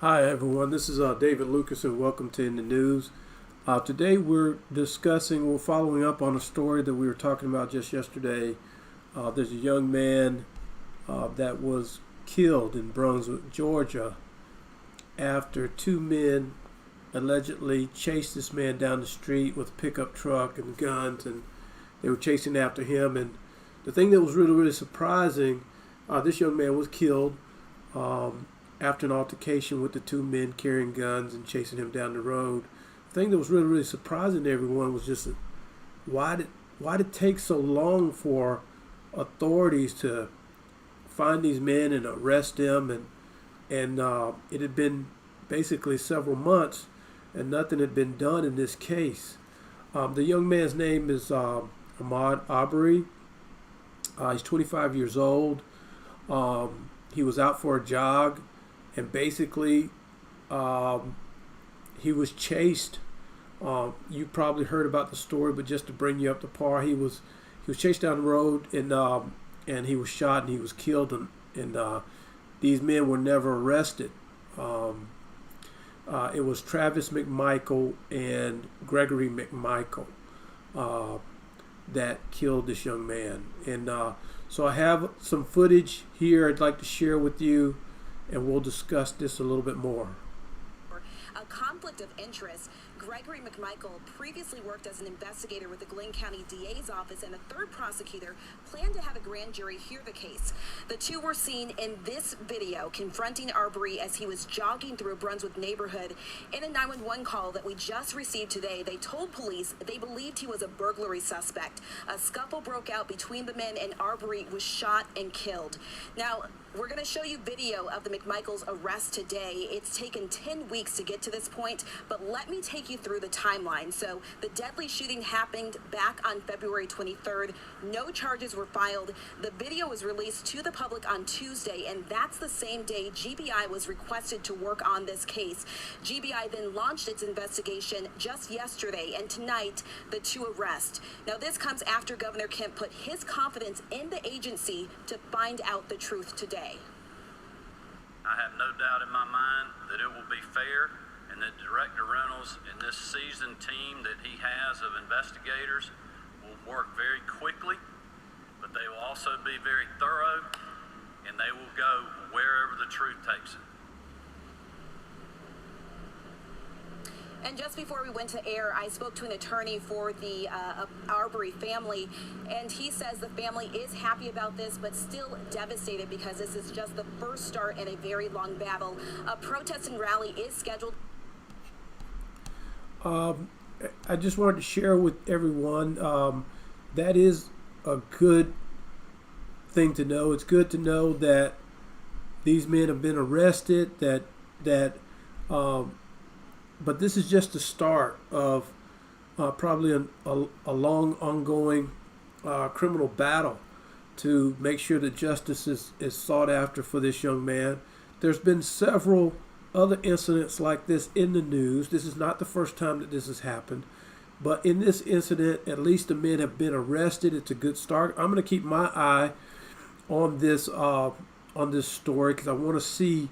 Hi everyone, this is David Lucas and welcome to In the News. Today we're following up on a story that we were talking about just yesterday. There's a young man that was killed in Brunswick, Georgia, after two men allegedly chased this man down the street with a pickup truck and guns, and they were chasing after him. And the thing that was really surprising, this young man was killed after an altercation with the two men carrying guns and chasing him down the road. The thing that was really surprising to everyone was just why did it take so long for authorities to find these men and arrest them, and it had been basically several months and nothing had been done in this case. The young man's name is Ahmaud Arbery. He's 25 years old. He was out for a jog, and basically he was chased. You probably heard about the story, but just to bring you up to par, he was chased down the road, and he was shot and he was killed, and these men were never arrested. It was Travis McMichael and Gregory McMichael that killed this young man. And so I have some footage here I'd like to share with you, and we'll discuss this a little bit more. A conflict of interest. Gregory McMichael previously worked as an investigator with the Glynn County DA's office, and a third prosecutor planned to have a grand jury hear the case. The two were seen in this video confronting Arbery as he was jogging through a Brunswick neighborhood. In a 911 call that we just received today, they told police they believed he was a burglary suspect. A scuffle broke out between the men, and Arbery was shot and killed. Now, we're going to show you video of the McMichaels' arrest today. It's taken 10 weeks to get to this point, but let me take you through the timeline. So the deadly shooting happened back on February 23rd. No charges were filed. The video was released to the public on Tuesday, and that's the same day GBI was requested to work on this case. GBI then launched its investigation just yesterday, and tonight the two arrests. Now, this comes after Governor Kemp put his confidence in the agency to find out the truth today. I have no doubt in my mind that it will be fair, and that Director Reynolds and this seasoned team that he has of investigators will work very quickly, but they will also be very thorough, and they will go wherever the truth takes it. And just before we went to air, I spoke to an attorney for the Arbery family, and he says the family is happy about this, but still devastated because this is just the first start in a very long battle. A protest and rally is scheduled. I just wanted to share with everyone that is a good thing to know. It's good to know that these men have been arrested, but this is just the start of probably a long, ongoing criminal battle to make sure that justice is sought after for this young man. There's been several other incidents like this in the news. This is not the first time that this has happened. But in this incident, at least the men have been arrested. It's a good start. I'm going to keep my eye on this story because I want to see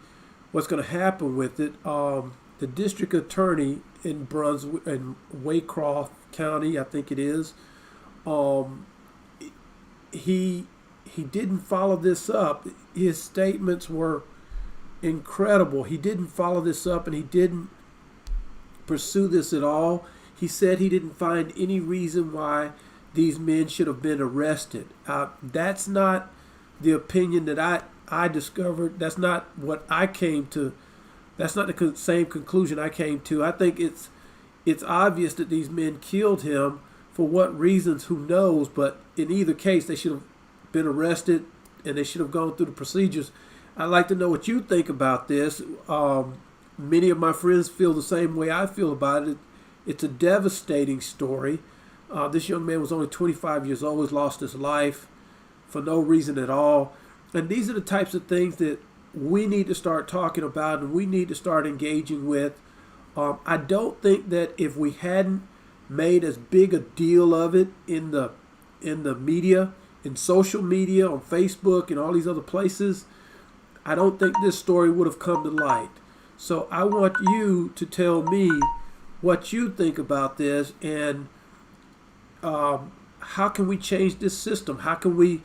what's going to happen with it. The district attorney in Brunswick and Waycross County, I think it is, he didn't follow this up. His statements were incredible. He didn't follow this up, and he didn't pursue this at all. He said he didn't find any reason why these men should have been arrested. That's not the opinion that I discovered. That's not what I came to. That's not the same conclusion I came to. I think it's obvious that these men killed him. For what reasons, who knows? But in either case, they should have been arrested, and they should have gone through the procedures. I'd like to know what you think about this. Many of my friends feel the same way I feel about it. It's a devastating story. This young man was only 25 years old. He's lost his life for no reason at all. And these are the types of things that we need to start talking about, and we need to start engaging with. I don't think that if we hadn't made as big a deal of it in the media, in social media, on Facebook and all these other places, I don't think this story would have come to light. So I want you to tell me what you think about this, and how can we change this system? How can we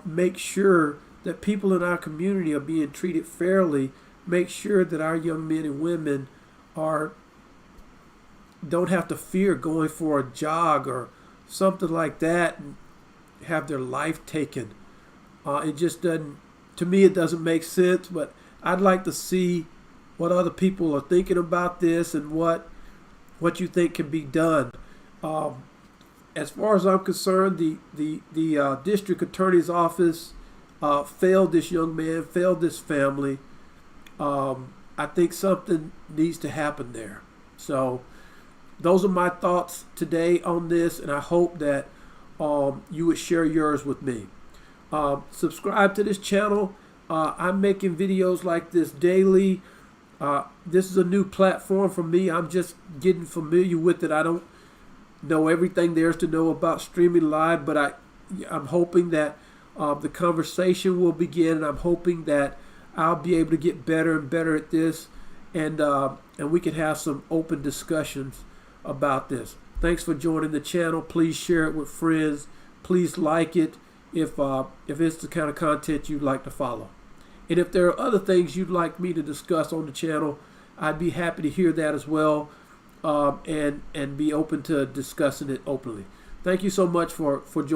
make sure that people in our community are being treated fairly? Make sure that our young men and women don't have to fear going for a jog or something like that and have their life taken. It just doesn't, to me, it doesn't make sense, but I'd like to see what other people are thinking about this and what you think can be done. As far as I'm concerned, the district attorney's office failed this young man, failed this family. I think something needs to happen there. So those are my thoughts today on this, and I hope that you would share yours with me. Subscribe to this channel. I'm making videos like this daily. This is a new platform for me. I'm just getting familiar with it. I don't know everything there is to know about streaming live, but I'm hoping that the conversation will begin, and I'm hoping that I'll be able to get better and better at this, and we can have some open discussions about this. Thanks for joining the channel. Please share it with friends. Please like it if it's the kind of content you'd like to follow. And if there are other things you'd like me to discuss on the channel, I'd be happy to hear that as well, and be open to discussing it openly. Thank you so much for joining.